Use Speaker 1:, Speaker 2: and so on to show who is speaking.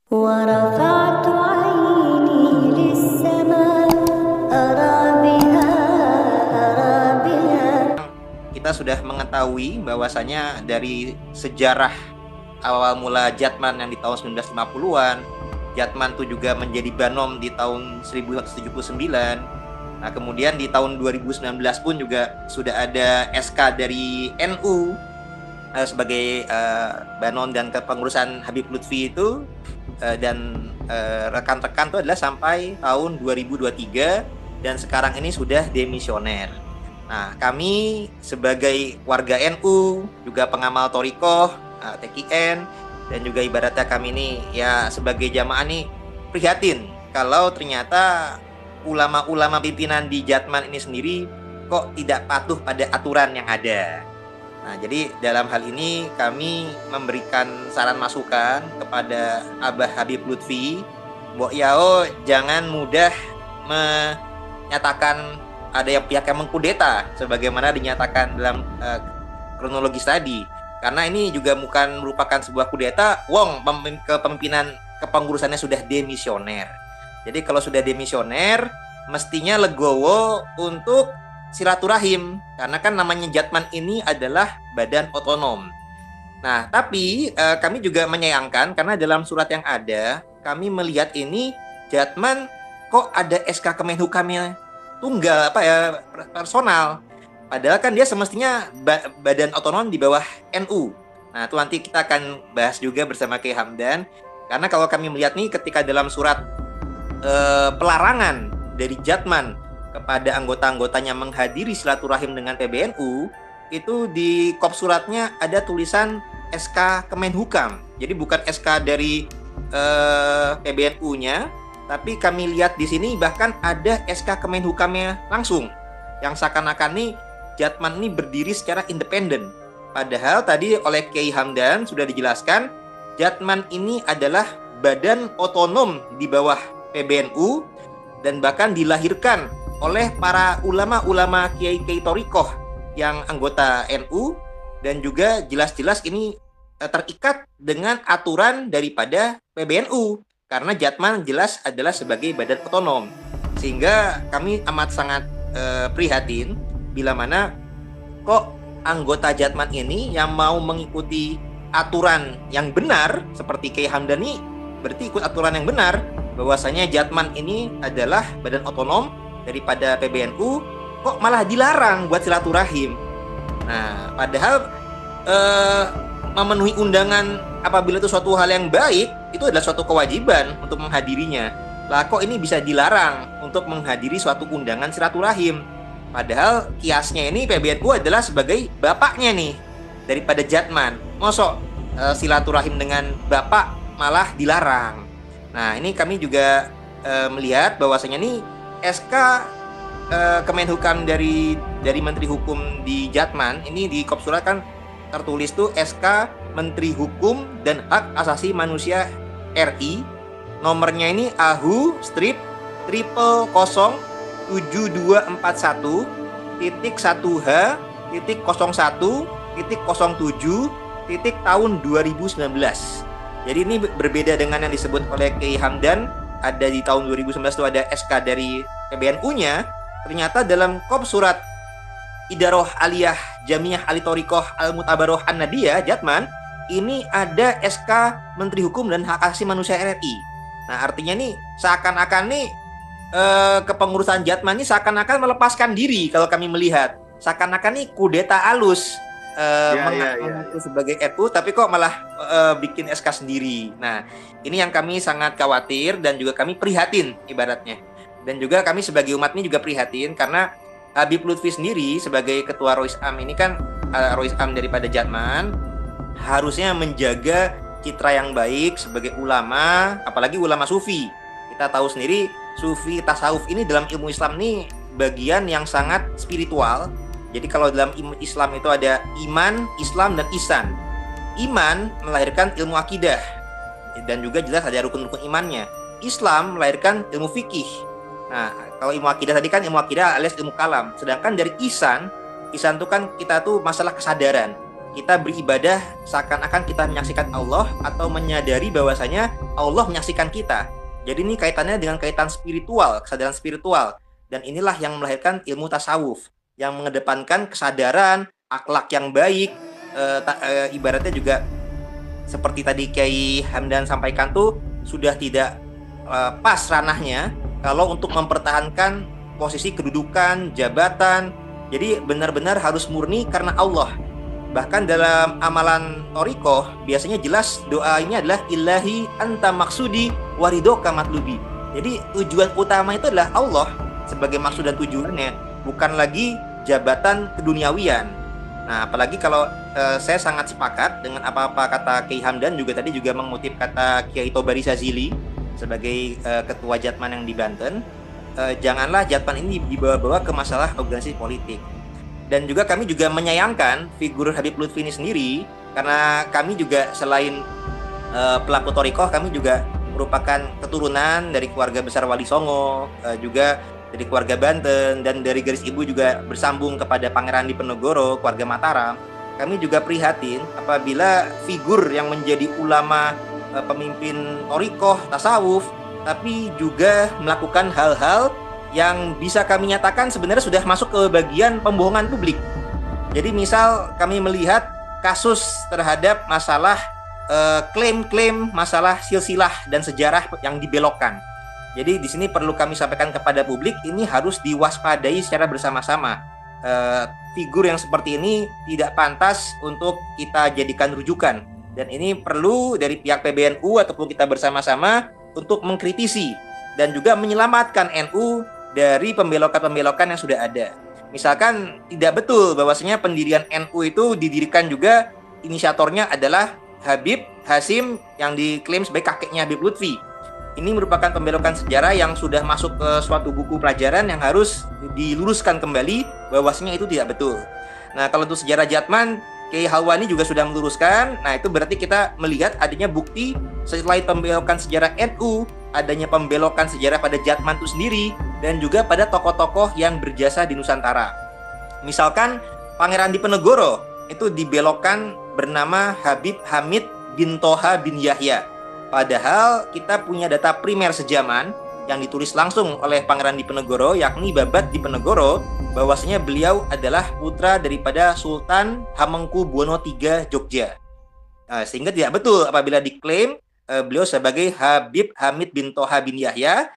Speaker 1: ورفعت عيني للسماء أرى بها أرى بها.
Speaker 2: Kita sudah mengetahui bahwasanya dari sejarah awal mula Jatman yang di tahun 1950-an, Jatman itu juga menjadi Banom di tahun 1979. Nah, kemudian di tahun 2019 pun juga sudah ada SK dari NU sebagai Banom dan kepengurusan Habib Lutfi itu, dan rekan-rekan itu adalah sampai tahun 2023 dan sekarang ini sudah demisioner. Nah, kami sebagai warga NU, juga pengamal Thorikoh, TKN, dan juga ibaratnya kami ini ya sebagai jamaah nih prihatin kalau ternyata ulama-ulama pimpinan di Jatman ini sendiri kok tidak patuh pada aturan yang ada. Nah, jadi dalam hal ini kami memberikan saran masukan kepada Abah Habib Lutfi, Mbok Yao jangan mudah menyatakan ada yang pihak yang mengkudeta sebagaimana dinyatakan dalam kronologis tadi. Karena ini juga bukan merupakan sebuah kudeta, wong kepemimpinan kepengurusannya sudah demisioner. Jadi kalau sudah demisioner, mestinya legowo untuk silaturahim. Karena kan namanya Jatman ini adalah badan otonom. Nah, tapi kami juga menyayangkan karena dalam surat yang ada, kami melihat ini Jatman kok ada SK Kemenhukamnya tunggal personal. Padahal kan dia semestinya badan otonom di bawah NU. Nah, itu nanti kita akan bahas juga bersama Kiai Hamdan. Karena kalau kami melihat nih ketika dalam surat pelarangan dari Jatman kepada anggota-anggotanya menghadiri silaturahim dengan PBNU, itu di kop suratnya ada tulisan SK Kemenhukam. Jadi bukan SK dari PBNU-nya, tapi kami lihat di sini bahkan ada SK Kemenhukamnya langsung. Yang seakan-akan nih Jatman ini berdiri secara independen. Padahal tadi oleh Kiai Hamdan sudah dijelaskan, Jatman ini adalah badan otonom di bawah PBNU dan bahkan dilahirkan oleh para ulama-ulama kiai-kiai Thorikoh yang anggota NU, dan juga jelas-jelas ini terikat dengan aturan daripada PBNU karena Jatman jelas adalah sebagai badan otonom. Sehingga kami amat sangat prihatin bila mana kok anggota Jatman ini yang mau mengikuti aturan yang benar seperti Kiai Hamdani berarti ikut aturan yang benar bahwasanya Jatman ini adalah badan otonom daripada PBNU, kok malah dilarang buat silaturahim. Nah, padahal memenuhi undangan apabila itu suatu hal yang baik itu adalah suatu kewajiban untuk menghadirinya. Lah kok ini bisa dilarang untuk menghadiri suatu undangan silaturahim? Padahal kiasnya ini PBNU adalah sebagai bapaknya nih daripada Jatman. Mosok silaturahim dengan bapak malah dilarang. Nah, ini kami juga melihat bahwasanya nih SK Kemenhukam dari Menteri Hukum di Jatman ini di kop surat kan tertulis tuh SK Menteri Hukum dan Hak Asasi Manusia RI. Nomornya ini AHU strip 00071H.01.07 tahun 2019. Jadi ini berbeda dengan yang disebut oleh Kiai Hamdan, ada di tahun 2019 itu ada SK dari PBNU-nya. Ternyata dalam kop surat Idaroh Aliyah Jamiah Ali Thorikoh Al-Mutabaroh An-Nadiyah Jatman ini ada SK Menteri Hukum dan Hak Asasi Manusia RI. Nah, artinya nih seakan-akan nih kepengurusan Jatman ini seakan-akan melepaskan diri kalau kami melihat. Seakan-akan nih kudeta alus mengaku sebagai NU tapi kok malah bikin SK sendiri. Nah, ini yang kami sangat khawatir dan juga kami prihatin ibaratnya. Dan juga kami sebagai umat ini juga prihatin karena Habib Lutfi sendiri sebagai ketua Rois-Am ini kan Rois-Am daripada Jatman harusnya menjaga citra yang baik sebagai ulama, apalagi ulama sufi. Kita tahu sendiri sufi tasawuf ini dalam ilmu Islam ini bagian yang sangat spiritual. Jadi kalau dalam ilmu Islam itu ada iman, Islam, dan ihsan. Iman melahirkan ilmu akidah dan juga jelas ada rukun-rukun imannya. Islam melahirkan ilmu fikih. Nah, kalau ilmu akidah tadi kan ilmu akidah alias ilmu kalam. Sedangkan dari ihsan itu kan kita tuh masalah kesadaran. kita beribadah seakan-akan kita menyaksikan Allah atau menyadari bahwasanya Allah menyaksikan kita. Jadi ini kaitannya dengan kaitan spiritual, kesadaran spiritual. Dan inilah yang melahirkan ilmu tasawuf, yang mengedepankan kesadaran, akhlak yang baik, ibaratnya juga seperti tadi Kiai Hamdan sampaikan tuh sudah tidak pas ranahnya kalau untuk mempertahankan posisi kedudukan, jabatan. Jadi benar-benar harus murni karena Allah. Bahkan dalam amalan Thariqah biasanya jelas doa ini adalah ilahi anta maksudi waridoka matlubi. Jadi tujuan utama itu adalah Allah sebagai maksud dan tujuannya, bukan lagi jabatan keduniawian. Nah, apalagi kalau saya sangat sepakat dengan apa-apa kata Kiai Hamdan, juga tadi juga mengutip kata Kiai Tobari Sazili sebagai ketua Jatman yang di Banten. Janganlah Jatman ini dibawa-bawa ke masalah organisasi politik. Dan juga kami juga menyayangkan figur Habib Lutfi ini sendiri, karena kami juga selain pelaku Thariqah, kami juga merupakan keturunan dari keluarga besar Wali Songo, juga dari keluarga Banten, dan dari garis ibu juga bersambung kepada Pangeran Diponegoro, keluarga Mataram. Kami juga prihatin apabila figur yang menjadi ulama, pemimpin Thariqah, tasawuf, tapi juga melakukan hal-hal yang bisa kami nyatakan sebenarnya sudah masuk ke bagian pembohongan publik. Jadi misal kami melihat kasus terhadap masalah klaim-klaim masalah silsilah dan sejarah yang dibelokkan. Jadi di sini perlu kami sampaikan kepada publik, ini harus diwaspadai secara bersama-sama. Figur yang seperti ini tidak pantas untuk kita jadikan rujukan. Dan ini perlu dari pihak PBNU ataupun kita bersama-sama untuk mengkritisi dan juga menyelamatkan NU dari pembelokan-pembelokan yang sudah ada. Misalkan tidak betul bahwasanya pendirian NU itu didirikan juga inisiatornya adalah Habib Hasim yang diklaim sebagai kakeknya Habib Lutfi. Ini merupakan pembelokan sejarah yang sudah masuk ke suatu buku pelajaran yang harus diluruskan kembali bahwasanya itu tidak betul. Nah, kalau untuk sejarah Jatman, Kiai Halwani juga sudah meluruskan. Nah, itu berarti kita melihat adanya bukti selain pembelokan sejarah NU, adanya pembelokan sejarah pada Jatman itu sendiri, dan juga pada tokoh-tokoh yang berjasa di Nusantara. Misalkan Pangeran Diponegoro itu dibelokkan bernama Habib Hamid bin Toha bin Yahya. Padahal kita punya data primer sejaman yang ditulis langsung oleh Pangeran Diponegoro, yakni Babat Diponegoro, bahwasanya beliau adalah putra daripada Sultan Hamengkubuwono III Jogja. Sehingga tidak betul apabila diklaim beliau sebagai Habib Hamid bin Toha bin Yahya,